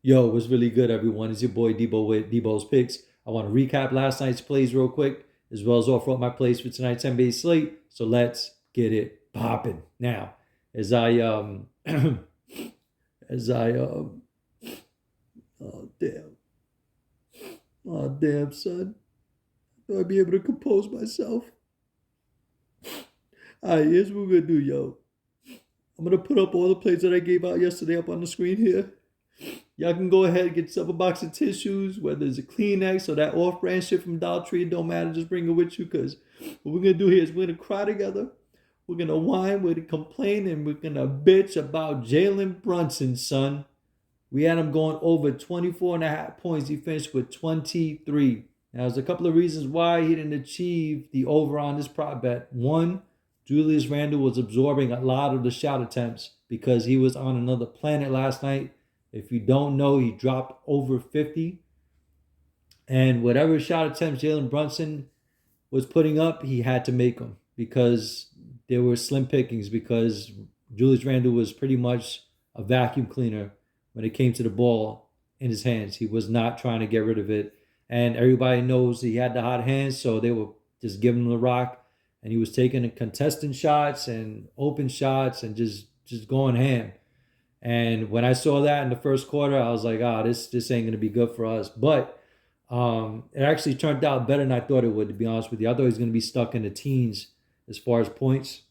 Yo, what's really good, everyone? It's your boy Debo with Debo's Picks. I want to recap last night's plays real quick, as well as offer up my plays for tonight's NBA slate. So let's get it popping. Now, as I as I oh damn, oh damn, son, do I be able to compose myself? All right, here's what we're gonna do, yo. I'm gonna put up all the plays that I gave out yesterday up on the screen here. Y'all can go ahead and get yourself a box of tissues, whether it's a Kleenex or that off-brand shit from Dollar Tree. It don't matter. Just bring it with you, because what we're gonna do here is we're gonna cry together. We're gonna whine, we're gonna complain, and we're gonna bitch about Jalen Brunson, son. We had him going over 24 and a half points. He finished with 23. Now, there's a couple of reasons why he didn't achieve the over on this prop bet. One, Julius Randle was absorbing a lot of the shot attempts because he was on another planet last night. If you don't know, he dropped over 50. And whatever shot attempts Jalen Brunson was putting up, he had to make them because there were slim pickings because Julius Randle was pretty much a vacuum cleaner when it came to the ball in his hands. He was not trying to get rid of it. And everybody knows he had the hot hands, so they were just giving him the rock. And he was taking contestant shots and open shots and just going ham. And when I saw that in the first quarter, I was like, this ain't gonna be good for us. But it actually turned out better than I thought it would, to be honest with you. I thought he was gonna be stuck in the teens as far as points.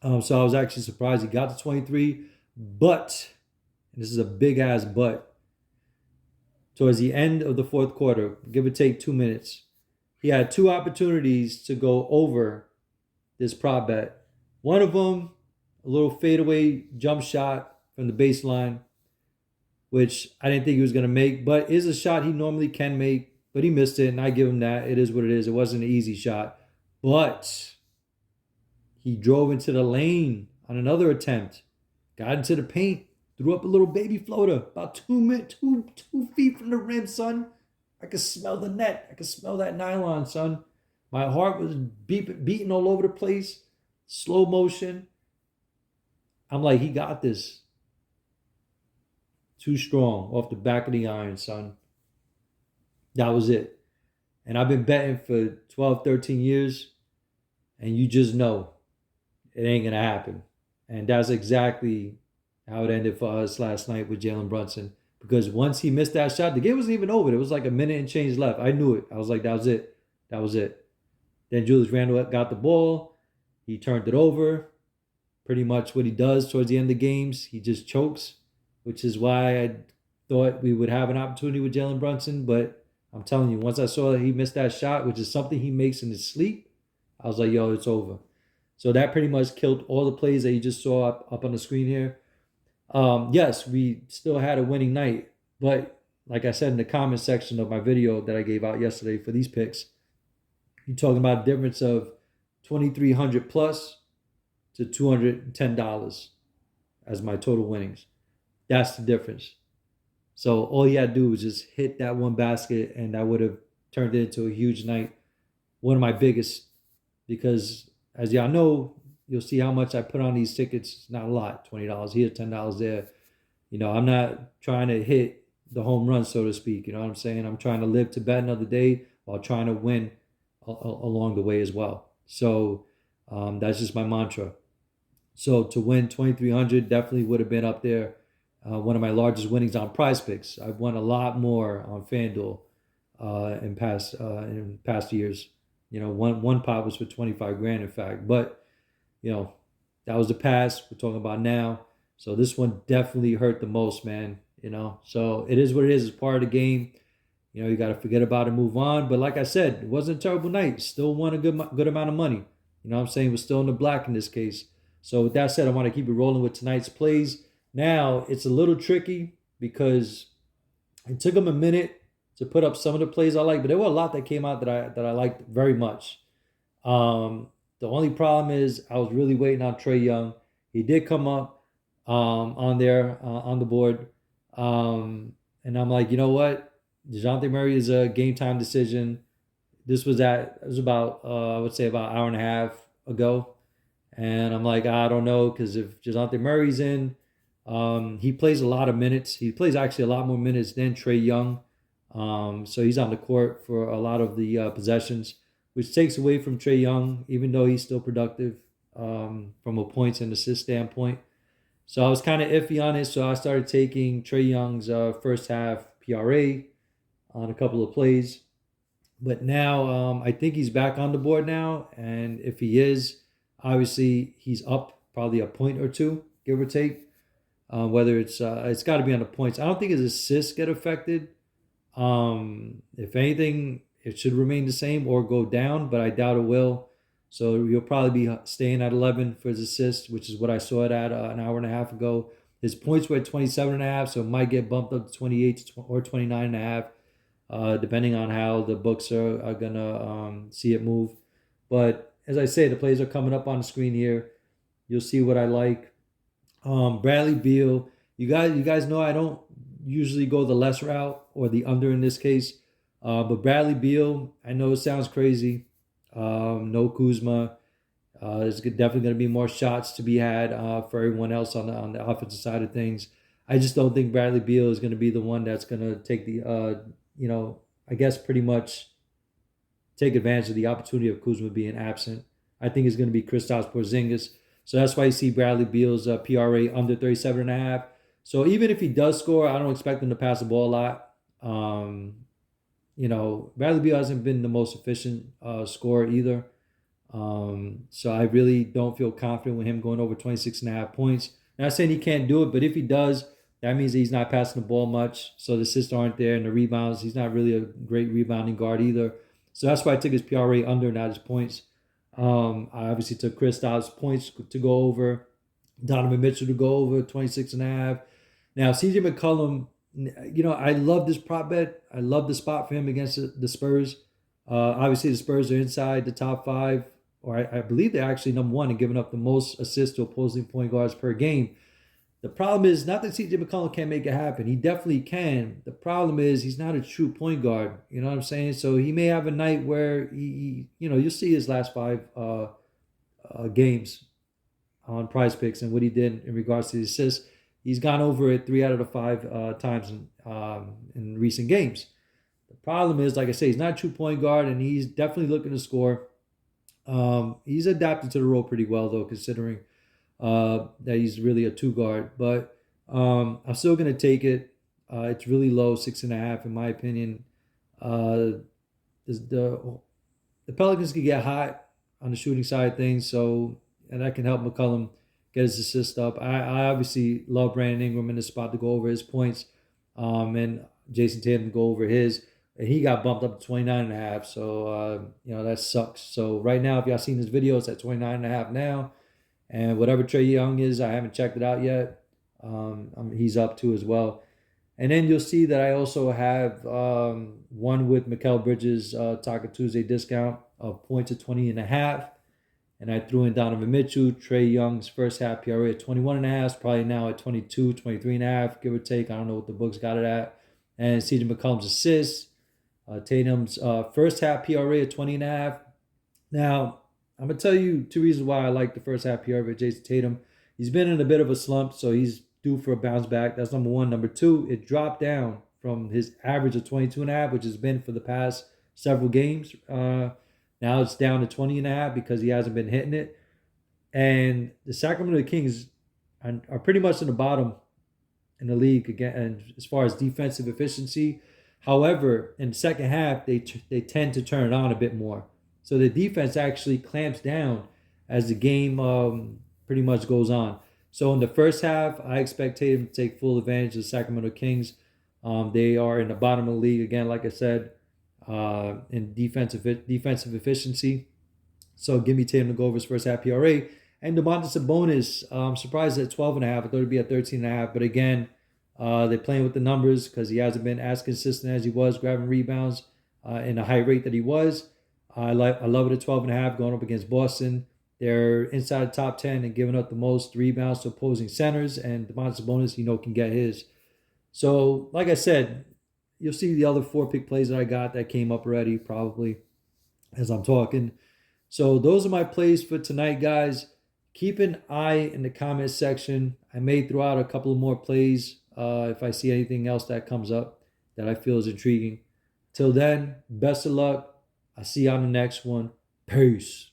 So I was actually surprised he got to 23. But, and this is a big ass but, towards the end of the fourth quarter, give or take 2 minutes, he had two opportunities to go over this prop bet. One of them, a little fadeaway jump shot from the baseline, which I didn't think he was going to make, but is a shot he normally can make, but he missed it, and I give him that. It is what it is. It wasn't an easy shot, but he drove into the lane on another attempt, got into the paint, threw up a little baby floater about 2 feet from the rim, son. I could smell the net. I could smell that nylon, son. My heart was beating all over the place, slow motion. I'm like, he got this. Too strong off the back of the iron, son. That was it. And I've been betting for 12, 13 years, and you just know it ain't going to happen. And that's exactly how it ended for us last night with Jalen Brunson. Because once he missed that shot, the game wasn't even over. It was like a minute and change left. I knew it. I was like, that was it. That was it. Then Julius Randle got the ball. He turned it over. Pretty much what he does towards the end of the games. He just chokes, which is why I thought we would have an opportunity with Jalen Brunson. But I'm telling you, once I saw that he missed that shot, which is something he makes in his sleep, I was like, yo, it's over. So that pretty much killed all the plays that you just saw up on the screen here. Yes, we still had a winning night, but like I said in the comment section of my video that I gave out yesterday for these picks, you're talking about a difference of 2,300 plus to $210 as my total winnings. That's the difference. So all you had to do was just hit that one basket, and that would have turned it into a huge night. One of my biggest, because as y'all know, you'll see how much I put on these tickets. It's not a lot, $20 here, $10 there. I'm not trying to hit the home run, so to speak. You know what I'm saying? I'm trying to live to bet another day while trying to win along the way as well. So that's just my mantra. So to win 2,300 definitely would have been up there. One of my largest winnings on Prizepicks. I've won a lot more on FanDuel in past years. One pot was for 25 grand, in fact. But that was the past. We're talking about now. So this one definitely hurt the most, man. So it is what it is. It's part of the game. You got to forget about it, move on. But like I said, it wasn't a terrible night. Still won a good amount of money. You know what I'm saying? We're still in the black in this case. So with that said, I want to keep it rolling with tonight's plays. Now, it's a little tricky because it took them a minute to put up some of the plays I like, but there were a lot that came out that I liked very much. The only problem is I was really waiting on Trae Young. He did come up on there on the board. And I'm like, you know what? DeJounte Murray is a game time decision. It was about, I would say about an hour and a half ago. And I'm like, I don't know, because if DeJounte Murray's in, He plays a lot of minutes. He plays actually a lot more minutes than Trae Young. So he's on the court for a lot of the possessions, which takes away from Trae Young, even though he's still productive from a points and assist standpoint. So I was kind of iffy on it. So I started taking Trae Young's first half PRA on a couple of plays. But now I think he's back on the board now. And if he is, obviously he's up probably a point or two, give or take. Whether it's got to be on the points. I don't think his assists get affected. If anything, it should remain the same or go down, but I doubt it will. So you'll probably be staying at 11 for his assists, which is what I saw it at an hour and a half ago. His points were at 27 and a half, so it might get bumped up to 28 or 29 and a half, depending on how the books are going to see it move. But as I say, the plays are coming up on the screen here. You'll see what I like. Bradley Beal, you guys know I don't usually go the less route or the under in this case. But Bradley Beal, I know it sounds crazy. No Kuzma. There's definitely going to be more shots to be had for everyone else on the offensive side of things. I just don't think Bradley Beal is going to be the one that's going to take the I guess pretty much take advantage of the opportunity of Kuzma being absent. I think it's going to be Kristaps Porzingis. So that's why you see Bradley Beal's PRA under 37 and a half. So even if he does score, I don't expect him to pass the ball a lot. Bradley Beal hasn't been the most efficient scorer either. So I really don't feel confident with him going over 26 and a half points. Not saying he can't do it, but if he does, that means he's not passing the ball much. So the assists aren't there and the rebounds. He's not really a great rebounding guard either. So that's why I took his PRA under, not his points. I obviously took Kristaps points to go over, Donovan Mitchell to go over 26 and a half. Now, CJ McCollum, I love this prop bet. I love the spot for him against the Spurs. Obviously, the Spurs are inside the top five, or I believe they're actually number one in giving up the most assists to opposing point guards per game. The problem is not that CJ McCollum can't make it happen. He definitely can. The problem is he's not a true point guard. You know what I'm saying? So he may have a night where you'll see his last five games on Prizepicks and what he did in regards to the assists. He's gone over it 3 out of the 5 times in recent games. The problem is, like I say, he's not a true point guard, and he's definitely looking to score. He's adapted to the role pretty well, though, considering that he's really a two guard. But I'm still going to take it. It's really low, 6.5 in my opinion. The Pelicans can get hot on the shooting side of things, and that can help McCollum get his assist up. I obviously love Brandon Ingram in the spot to go over his points, and Jason Tatum to go over his. And he got bumped up to 29 and a half, so that sucks. So right now, if y'all seen this video, it's at 29 and a half now. And whatever Trae Young is, I haven't checked it out yet. He's up too as well. And then you'll see that I also have one with Mikal Bridges Taco Tuesday discount of points at 20 and a half. And I threw in Donovan Mitchell, Trae Young's first half PRA at 21 and a half, probably now at 22, 23 and a half, give or take. I don't know what the books got it at. And CJ McCollum's assists, Tatum's first half PRA at 20 and a half. Now, I'm going to tell you 2 reasons why I like the first half PRA of Jason Tatum. He's been in a bit of a slump, so he's due for a bounce back. That's number one. Number two, it dropped down from his average of 22 and a half, which has been for the past several games. Now it's down to 20 and a half because he hasn't been hitting it. And the Sacramento Kings are pretty much in the bottom in the league again, and as far as defensive efficiency. However, in the second half, they tend to turn it on a bit more. So the defense actually clamps down as the game pretty much goes on. So in the first half, I expect Tatum to take full advantage of the Sacramento Kings. They are in the bottom of the league again, like I said, in defensive efficiency. So give me Tatum to go over his first half PRA. And Domantas Sabonis, I'm surprised at 12 and a half. I thought it'd be at 13 and a half. But again, they're playing with the numbers because he hasn't been as consistent as he was, grabbing rebounds in a high rate that he was. I love it at 12 and a half going up against Boston. They're inside the top 10 and giving up the most rebounds to opposing centers. And Domantas Sabonis, can get his. So, like I said, you'll see the other 4 pick plays that I got that came up already probably as I'm talking. So those are my plays for tonight, guys. Keep an eye in the comment section. I may throw out a couple of more plays if I see anything else that comes up that I feel is intriguing. Till then, best of luck. I'll see you on the next one. Peace.